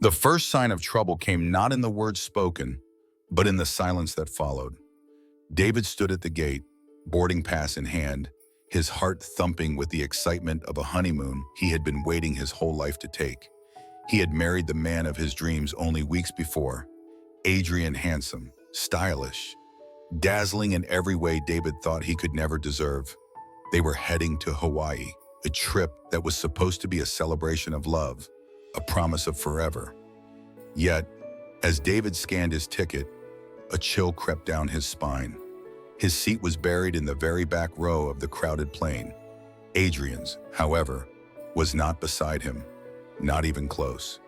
The first sign of trouble came not in the words spoken, but in the silence that followed. David stood at the gate, boarding pass in hand, his heart thumping with the excitement of a honeymoon he had been waiting his whole life to take. He had married the man of his dreams only weeks before, Adrien, handsome, stylish, dazzling in every way David thought he could never deserve. They were heading to Hawaii, a trip that was supposed to be a celebration of love, a promise of forever. Yet, as David scanned his ticket, a chill crept down his spine. His seat was buried in the very back row of the crowded plane. Adrian's, however, was not beside him, not even close.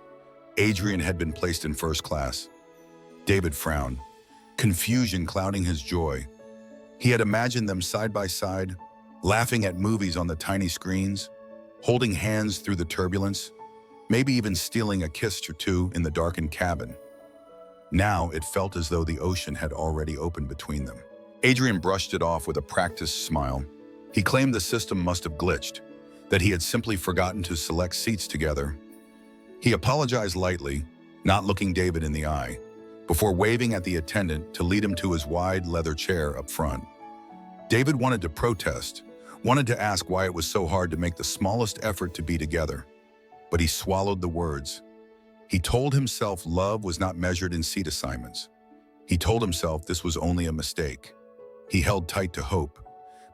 Adrien had been placed in first class. David frowned, confusion clouding his joy. He had imagined them side by side, laughing at movies on the tiny screens, holding hands through the turbulence, maybe even stealing a kiss or two in the darkened cabin. Now it felt as though the ocean had already opened between them. Adrien brushed it off with a practiced smile. He claimed the system must have glitched, that he had simply forgotten to select seats together. He apologized lightly, not looking David in the eye, before waving at the attendant to lead him to his wide leather chair up front. David wanted to protest, wanted to ask why it was so hard to make the smallest effort to be together. But he swallowed the words. He told himself love was not measured in seat assignments. He told himself this was only a mistake. He held tight to hope,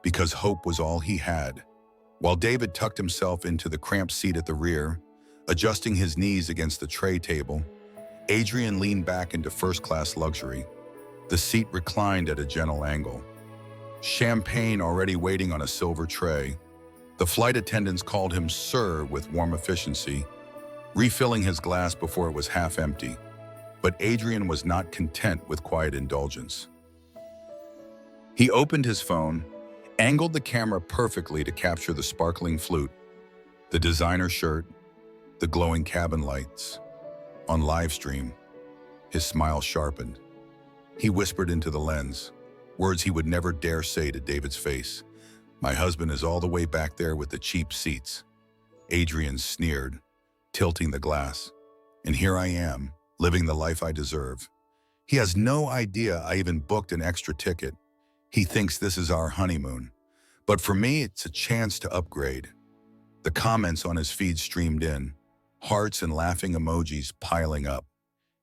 because hope was all he had. While David tucked himself into the cramped seat at the rear, adjusting his knees against the tray table, Adrien leaned back into first-class luxury. The seat reclined at a gentle angle. Champagne already waiting on a silver tray. The flight attendants called him Sir with warm efficiency, refilling his glass before it was half empty. But Adrien was not content with quiet indulgence. He opened his phone, angled the camera perfectly to capture the sparkling flute, the designer shirt, the glowing cabin lights. On live stream, his smile sharpened. He whispered into the lens, words he would never dare say to David's face. "My husband is all the way back there with the cheap seats." Adrien sneered, tilting the glass. "And here I am, living the life I deserve. He has no idea I even booked an extra ticket. He thinks this is our honeymoon. But for me, it's a chance to upgrade." The comments on his feed streamed in, hearts and laughing emojis piling up.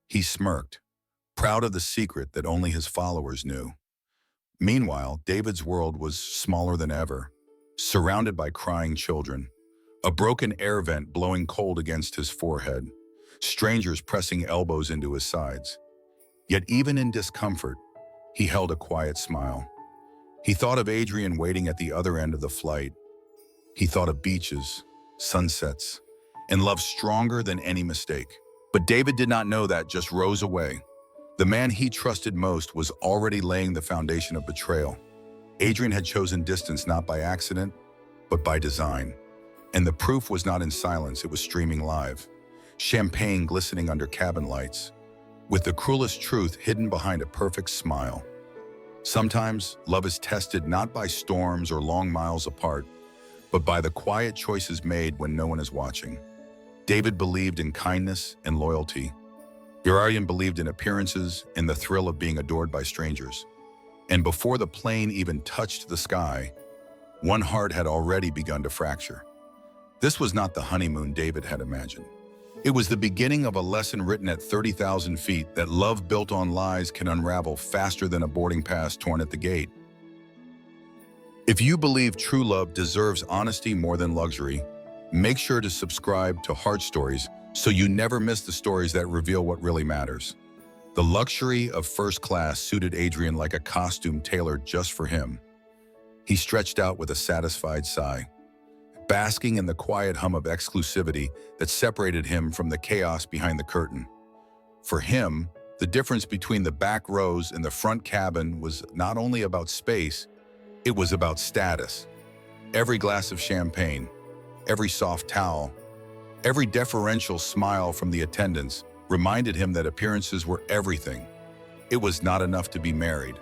He smirked, proud of the secret that only his followers knew. Meanwhile, David's world was smaller than ever, surrounded by crying children, a broken air vent blowing cold against his forehead, strangers pressing elbows into his sides. Yet even in discomfort, he held a quiet smile. He thought of Adrien waiting at the other end of the flight. He thought of beaches, sunsets, and love stronger than any mistake. But David did not know that just rows away. The man he trusted most was already laying the foundation of betrayal. Adrien had chosen distance not by accident, but by design. And the proof was not in silence, it was streaming live. Champagne glistening under cabin lights, with the cruelest truth hidden behind a perfect smile. Sometimes, love is tested not by storms or long miles apart, but by the quiet choices made when no one is watching. David believed in kindness and loyalty. Adrien believed in appearances and the thrill of being adored by strangers. And before the plane even touched the sky, one heart had already begun to fracture. This was not the honeymoon David had imagined. It was the beginning of a lesson written at 30,000 feet that love built on lies can unravel faster than a boarding pass torn at the gate. If you believe true love deserves honesty more than luxury, make sure to subscribe to Heart Stories so you never miss the stories that reveal what really matters. The luxury of first class suited Adrien like a costume tailored just for him. He stretched out with a satisfied sigh, basking in the quiet hum of exclusivity that separated him from the chaos behind the curtain. For him, the difference between the back rows and the front cabin was not only about space, it was about status. Every glass of champagne, every soft towel, every deferential smile from the attendants reminded him that appearances were everything. It was not enough to be married.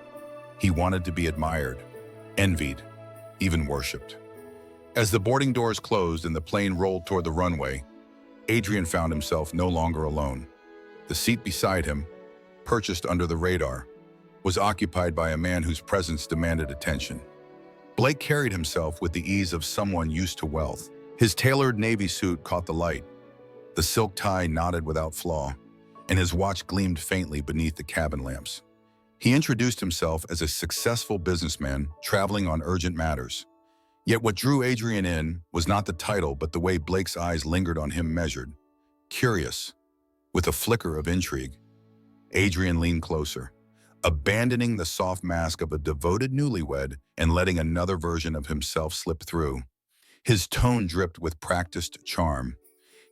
He wanted to be admired, envied, even worshipped. As the boarding doors closed and the plane rolled toward the runway, Adrian found himself no longer alone. The seat beside him, purchased under the radar, was occupied by a man whose presence demanded attention. Blake carried himself with the ease of someone used to wealth. His tailored navy suit caught the light. The silk tie nodded without flaw, and his watch gleamed faintly beneath the cabin lamps. He introduced himself as a successful businessman traveling on urgent matters. Yet what drew Adrian in was not the title, but the way Blake's eyes lingered on him, measured, curious, with a flicker of intrigue. Adrian leaned closer, abandoning the soft mask of a devoted newlywed and letting another version of himself slip through. His tone dripped with practiced charm.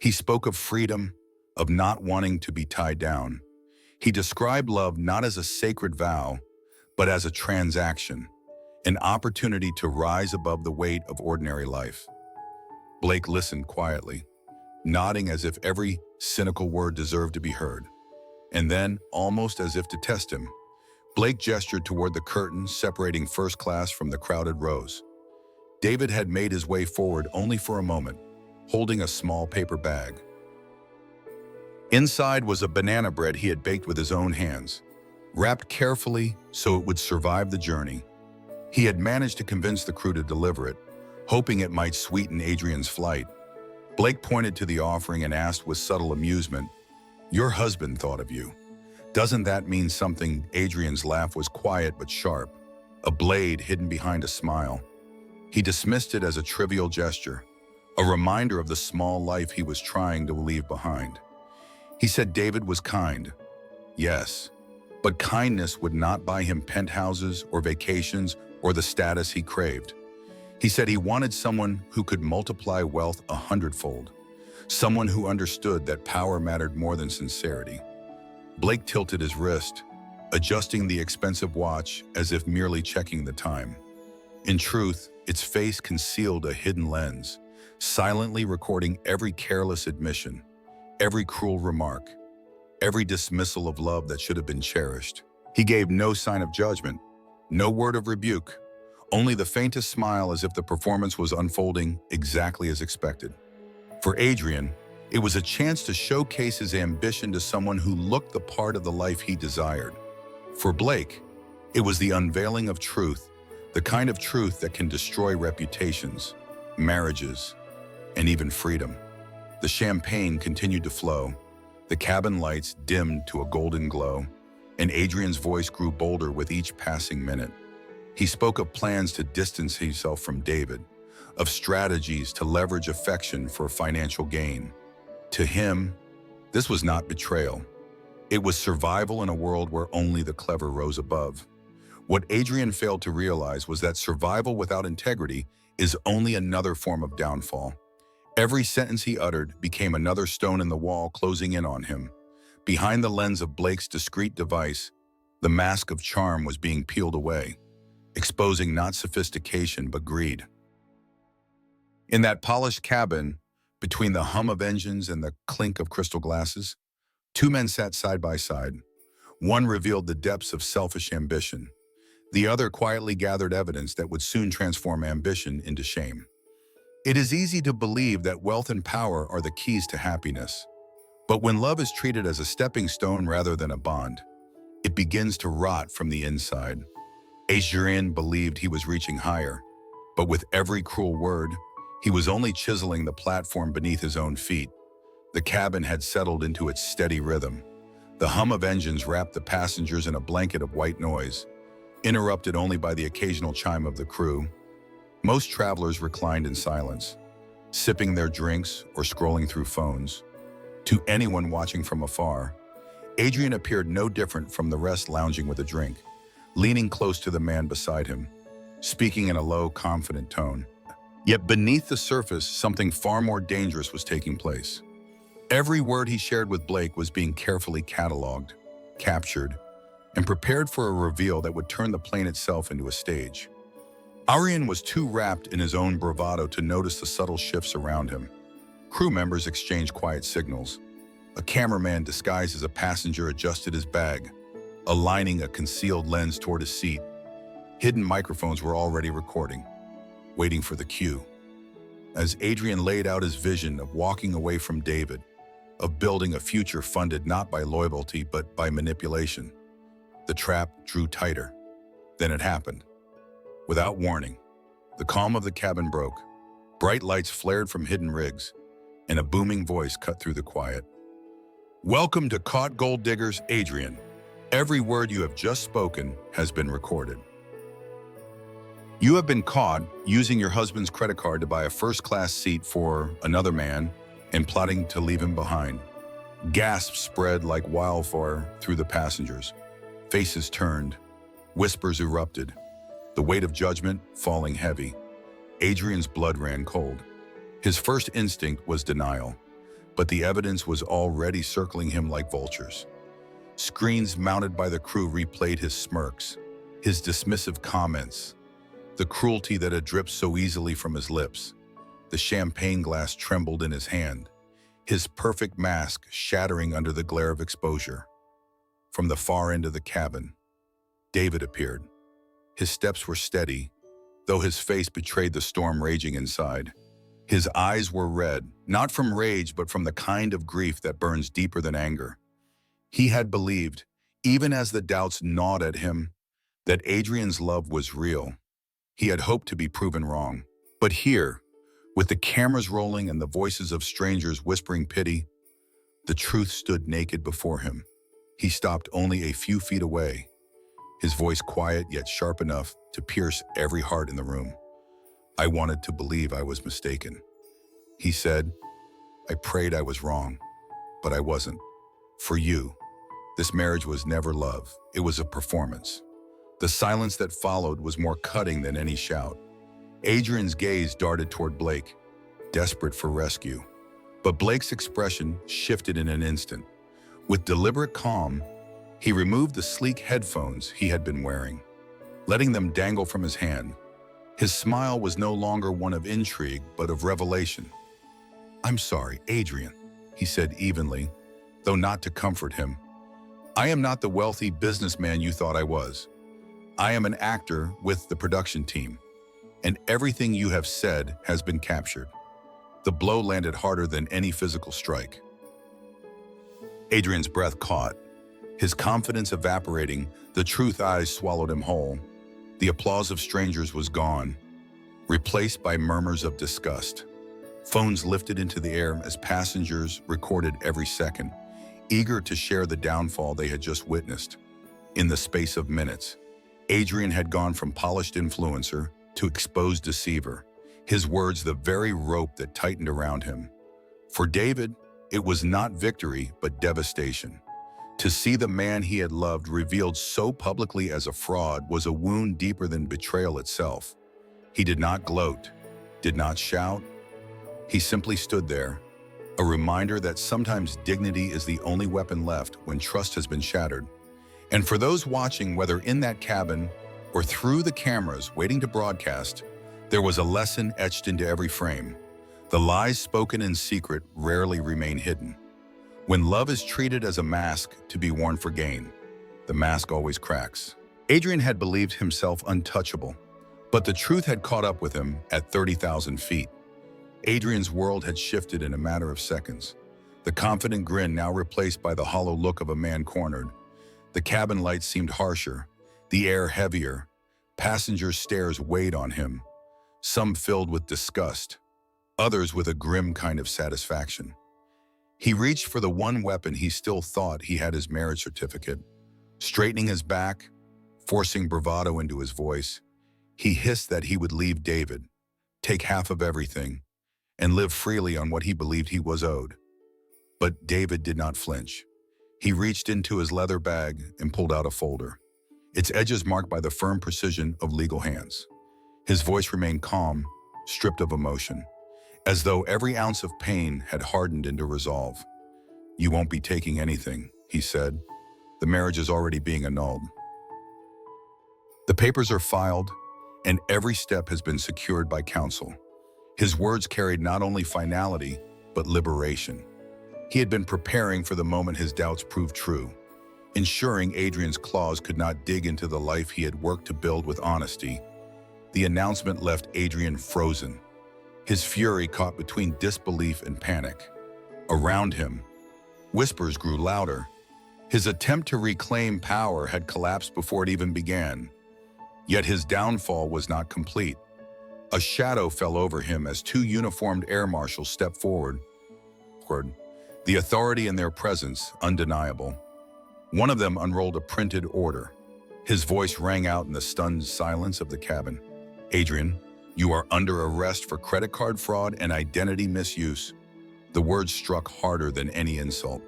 He spoke of freedom, of not wanting to be tied down. He described love not as a sacred vow, but as a transaction, an opportunity to rise above the weight of ordinary life. Blake listened quietly, nodding as if every cynical word deserved to be heard. And then, almost as if to test him, Blake gestured toward the curtain separating first class from the crowded rows. David had made his way forward only for a moment, holding a small paper bag. Inside was a banana bread he had baked with his own hands, wrapped carefully so it would survive the journey. He had managed to convince the crew to deliver it, hoping it might sweeten Adrian's flight. Blake pointed to the offering and asked with subtle amusement, "Your husband thought of you. Doesn't that mean something?" Adrian's laugh was quiet but sharp, a blade hidden behind a smile. He dismissed it as a trivial gesture, a reminder of the small life he was trying to leave behind. He said David was kind. Yes, but kindness would not buy him penthouses or vacations or the status he craved. He said he wanted someone who could multiply wealth 100-fold, someone who understood that power mattered more than sincerity. Blake tilted his wrist, adjusting the expensive watch as if merely checking the time. In truth, its face concealed a hidden lens, silently recording every careless admission, every cruel remark, every dismissal of love that should have been cherished. He gave no sign of judgment, no word of rebuke, only the faintest smile as if the performance was unfolding exactly as expected. For Adrian, it was a chance to showcase his ambition to someone who looked the part of the life he desired. For Blake, it was the unveiling of truth, the kind of truth that can destroy reputations, marriages, and even freedom. The champagne continued to flow, the cabin lights dimmed to a golden glow, and Adrian's voice grew bolder with each passing minute. He spoke of plans to distance himself from David, of strategies to leverage affection for financial gain. To him, this was not betrayal. It was survival in a world where only the clever rose above. What Adrian failed to realize was that survival without integrity is only another form of downfall. Every sentence he uttered became another stone in the wall closing in on him. Behind the lens of Blake's discreet device, the mask of charm was being peeled away, exposing not sophistication but greed. In that polished cabin, between the hum of engines and the clink of crystal glasses, two men sat side by side. One revealed the depths of selfish ambition. The other quietly gathered evidence that would soon transform ambition into shame. It is easy to believe that wealth and power are the keys to happiness. But when love is treated as a stepping stone rather than a bond, it begins to rot from the inside. Adrien believed he was reaching higher, but with every cruel word, he was only chiseling the platform beneath his own feet. The cabin had settled into its steady rhythm. The hum of engines wrapped the passengers in a blanket of white noise, interrupted only by the occasional chime of the crew. Most travelers reclined in silence, sipping their drinks or scrolling through phones. To anyone watching from afar, Adrien appeared no different from the rest lounging with a drink, leaning close to the man beside him, speaking in a low, confident tone. Yet beneath the surface, something far more dangerous was taking place. Every word he shared with Blake was being carefully cataloged, captured, and prepared for a reveal that would turn the plane itself into a stage. Adrien was too wrapped in his own bravado to notice the subtle shifts around him. Crew members exchanged quiet signals. A cameraman disguised as a passenger adjusted his bag, aligning a concealed lens toward his seat. Hidden microphones were already recording, waiting for the cue. as Adrian laid out his vision of walking away from David, of building a future funded not by loyalty but by manipulation. The trap drew tighter. Then it happened. Without warning, the calm of the cabin broke. Bright lights flared from hidden rigs, and a booming voice cut through the quiet. "Welcome to Caught Gold Diggers, Adrian. Every word you have just spoken has been recorded. You have been caught using your husband's credit card to buy a first-class seat for another man and plotting to leave him behind." Gasps spread like wildfire through the passengers. Faces turned. Whispers erupted. The weight of judgment falling heavy. Adrian's blood ran cold. His first instinct was denial, but the evidence was already circling him like vultures. Screens mounted by the crew replayed his smirks, his dismissive comments, the cruelty that had dripped so easily from his lips. The champagne glass trembled in his hand, his perfect mask shattering under the glare of exposure. From the far end of the cabin, David appeared. His steps were steady, though his face betrayed the storm raging inside. His eyes were red, not from rage but from the kind of grief that burns deeper than anger. He had believed, even as the doubts gnawed at him, that Adrian's love was real. He had hoped to be proven wrong. But here, with the cameras rolling and the voices of strangers whispering pity, the truth stood naked before him. He stopped only a few feet away, his voice quiet yet sharp enough to pierce every heart in the room. "I wanted to believe I was mistaken," he said. "I prayed I was wrong, but I wasn't. For you, this marriage was never love. It was a performance." The silence that followed was more cutting than any shout. Adrian's gaze darted toward Blake, desperate for rescue. But Blake's expression shifted in an instant. With deliberate calm, he removed the sleek headphones he had been wearing, letting them dangle from his hand. His smile was no longer one of intrigue, but of revelation. "I'm sorry, Adrian," he said evenly, though not to comfort him. "I am not the wealthy businessman you thought I was. I am an actor with the production team, and everything you have said has been captured." The blow landed harder than any physical strike. Adrian's breath caught, his confidence evaporating, the truth eyes swallowed him whole. The applause of strangers was gone, replaced by murmurs of disgust. Phones lifted into the air as passengers recorded every second, eager to share the downfall they had just witnessed. In the space of minutes, Adrien had gone from polished influencer to exposed deceiver, his words the very rope that tightened around him. For David, it was not victory but devastation. To see the man he had loved revealed so publicly as a fraud was a wound deeper than betrayal itself. He did not gloat, did not shout. He simply stood there, a reminder that sometimes dignity is the only weapon left when trust has been shattered. And for those watching, whether in that cabin or through the cameras waiting to broadcast, there was a lesson etched into every frame. The lies spoken in secret rarely remain hidden. When love is treated as a mask to be worn for gain, the mask always cracks. Adrien had believed himself untouchable, but the truth had caught up with him at 30,000 feet. Adrien's world had shifted in a matter of seconds, the confident grin now replaced by the hollow look of a man cornered. The cabin lights seemed harsher, the air heavier. Passengers' stares weighed on him, some filled with disgust, others with a grim kind of satisfaction. He reached for the one weapon he still thought he had, his marriage certificate. Straightening his back, forcing bravado into his voice, he hissed that he would leave David, take half of everything, and live freely on what he believed he was owed. But David did not flinch. He reached into his leather bag and pulled out a folder, its edges marked by the firm precision of legal hands. His voice remained calm, stripped of emotion, as though every ounce of pain had hardened into resolve. "You won't be taking anything," he said. "The marriage is already being annulled. The papers are filed, and every step has been secured by counsel." His words carried not only finality, but liberation. He had been preparing for the moment his doubts proved true, ensuring Adrien's claws could not dig into the life he had worked to build with honesty. The announcement left Adrien frozen, his fury caught between disbelief and panic. Around him, whispers grew louder. His attempt to reclaim power had collapsed before it even began. Yet his downfall was not complete. A shadow fell over him as two uniformed air marshals stepped forward, the authority in their presence undeniable. One of them unrolled a printed order. His voice rang out in the stunned silence of the cabin. "Adrian, you are under arrest for credit card fraud and identity misuse." The words struck harder than any insult.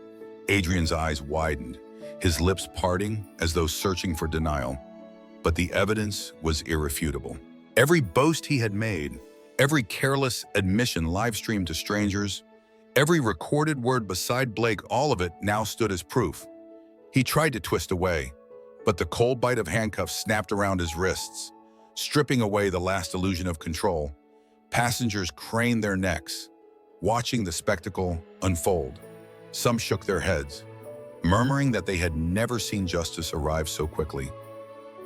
Adrian's eyes widened, his lips parting as though searching for denial. But the evidence was irrefutable. Every boast he had made, every careless admission live-streamed to strangers, every recorded word beside Blake, all of it now stood as proof. He tried to twist away, but the cold bite of handcuffs snapped around his wrists, stripping away the last illusion of control. Passengers craned their necks, watching the spectacle unfold. Some shook their heads, murmuring that they had never seen justice arrive so quickly.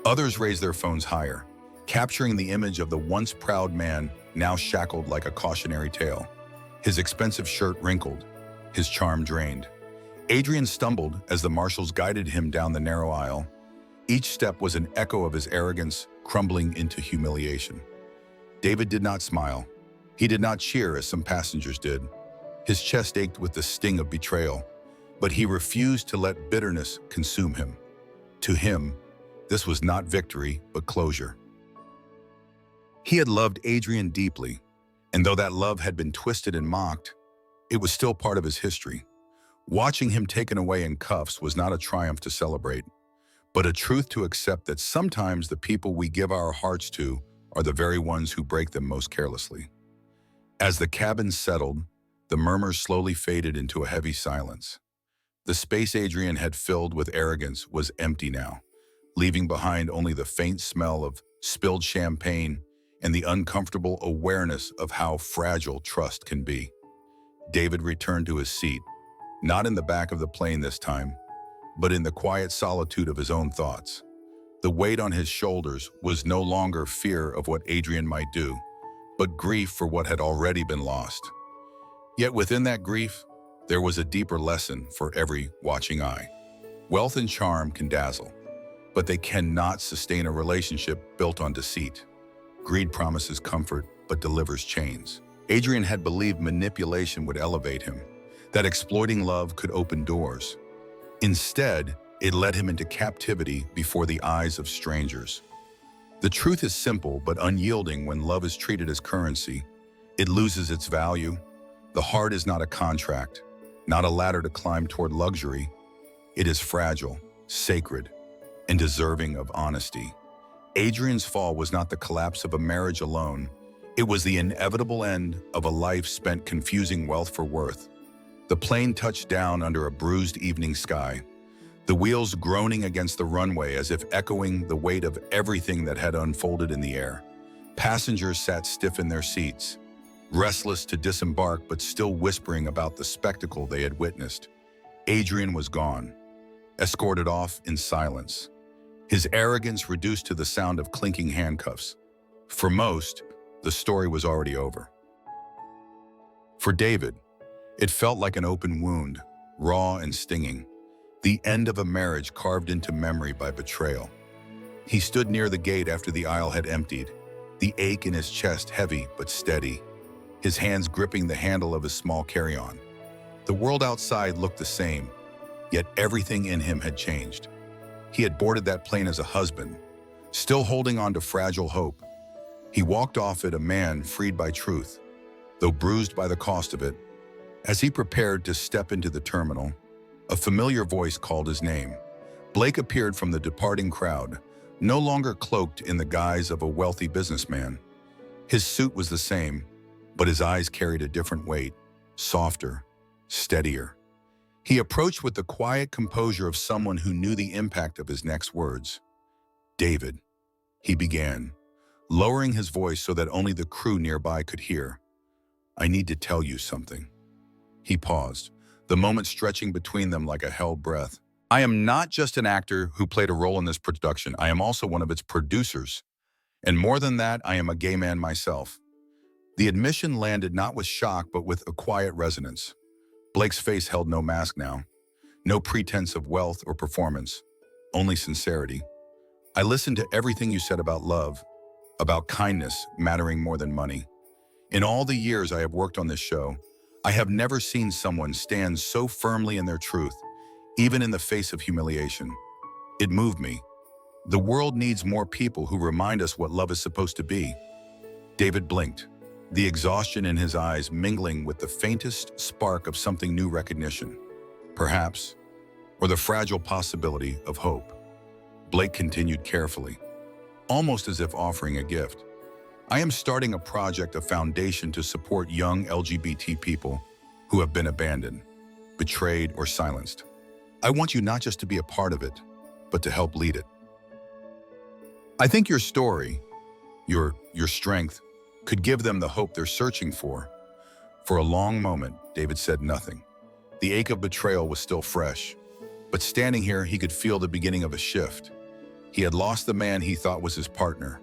Others raised their phones higher, capturing the image of the once proud man now shackled like a cautionary tale. His expensive shirt wrinkled, his charm drained. Adrian stumbled as the marshals guided him down the narrow aisle. Each step was an echo of his arrogance crumbling into humiliation. David did not smile. He did not cheer as some passengers did. His chest ached with the sting of betrayal, but he refused to let bitterness consume him. To him, this was not victory, but closure. He had loved Adrian deeply, and though that love had been twisted and mocked, it was still part of his history. Watching him taken away in cuffs was not a triumph to celebrate, but a truth to accept that sometimes the people we give our hearts to are the very ones who break them most carelessly. As the cabin settled, the murmurs slowly faded into a heavy silence. The space Adrian had filled with arrogance was empty now, leaving behind only the faint smell of spilled champagne and the uncomfortable awareness of how fragile trust can be. David returned to his seat, not in the back of the plane this time, but in the quiet solitude of his own thoughts. The weight on his shoulders was no longer fear of what Adrian might do, but grief for what had already been lost. Yet within that grief, there was a deeper lesson for every watching eye. Wealth and charm can dazzle, but they cannot sustain a relationship built on deceit. Greed promises comfort, but delivers chains. Adrian had believed manipulation would elevate him, that exploiting love could open doors. Instead, it led him into captivity before the eyes of strangers. The truth is simple but unyielding when love is treated as currency. It loses its value. The heart is not a contract, not a ladder to climb toward luxury. It is fragile, sacred, and deserving of honesty. Adrian's fall was not the collapse of a marriage alone. It was the inevitable end of a life spent confusing wealth for worth. The plane touched down under a bruised evening sky, the wheels groaning against the runway as if echoing the weight of everything that had unfolded in the air. Passengers sat stiff in their seats, restless to disembark but still whispering about the spectacle they had witnessed. Adrian was gone, escorted off in silence, his arrogance reduced to the sound of clinking handcuffs. For most, the story was already over. For David, it felt like an open wound, raw and stinging, the end of a marriage carved into memory by betrayal. He stood near the gate after the aisle had emptied, the ache in his chest heavy but steady, his hands gripping the handle of his small carry-on. The world outside looked the same, yet everything in him had changed. He had boarded that plane as a husband, still holding on to fragile hope. He walked off it a man freed by truth, though bruised by the cost of it. As he prepared to step into the terminal, a familiar voice called his name. Blake appeared from the departing crowd, no longer cloaked in the guise of a wealthy businessman. His suit was the same, but his eyes carried a different weight, softer, steadier. He approached with the quiet composure of someone who knew the impact of his next words. "David," he began, lowering his voice so that only the crew nearby could hear. "I need to tell you something." He paused, the moment stretching between them like a held breath. "I am not just an actor who played a role in this production. I am also one of its producers. And more than that, I am a gay man myself." The admission landed not with shock, but with a quiet resonance. Blake's face held no mask now, no pretense of wealth or performance, only sincerity. I listened to everything you said about love, about kindness mattering more than money. In all the years I have worked on this show, I have never seen someone stand so firmly in their truth, even in the face of humiliation. It moved me. The world needs more people who remind us what love is supposed to be. David blinked, the exhaustion in his eyes mingling with the faintest spark of something new: recognition, perhaps, or the fragile possibility of hope. Blake continued carefully, almost as if offering a gift. I am starting a project, a foundation to support young LGBT people who have been abandoned, betrayed, or silenced. I want you not just to be a part of it, but to help lead it. I think your story, your strength, could give them the hope they're searching for. For a long moment, David said nothing. The ache of betrayal was still fresh, but standing here, he could feel the beginning of a shift. He had lost the man he thought was his partner,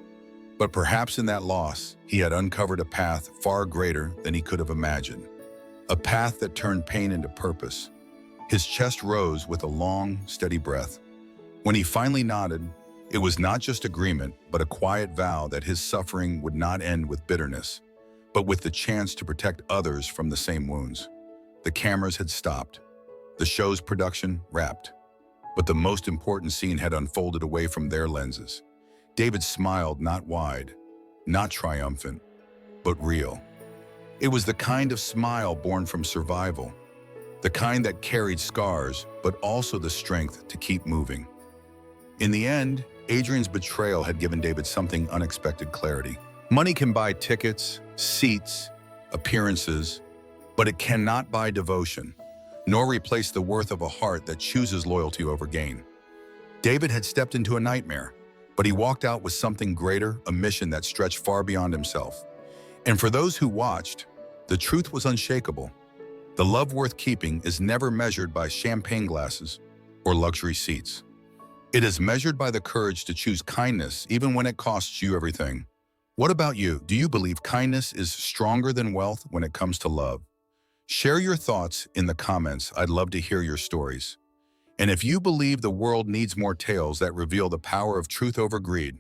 but perhaps in that loss, he had uncovered a path far greater than he could have imagined. A path that turned pain into purpose. His chest rose with a long, steady breath. When he finally nodded, it was not just agreement, but a quiet vow that his suffering would not end with bitterness, but with the chance to protect others from the same wounds. The cameras had stopped. The show's production wrapped. But the most important scene had unfolded away from their lenses. David smiled, not wide, not triumphant, but real. It was the kind of smile born from survival, the kind that carried scars, but also the strength to keep moving. In the end, Adrian's betrayal had given David something unexpected: clarity. Money can buy tickets, seats, appearances, but it cannot buy devotion, nor replace the worth of a heart that chooses loyalty over gain. David had stepped into a nightmare, but he walked out with something greater, a mission that stretched far beyond himself. And for those who watched, the truth was unshakable. The love worth keeping is never measured by champagne glasses or luxury seats. It is measured by the courage to choose kindness even when it costs you everything. What about you? Do you believe kindness is stronger than wealth when it comes to love? Share your thoughts in the comments. I'd love to hear your stories. And if you believe the world needs more tales that reveal the power of truth over greed,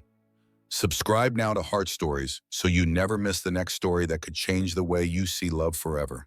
subscribe now to Heart Stories so you never miss the next story that could change the way you see love forever.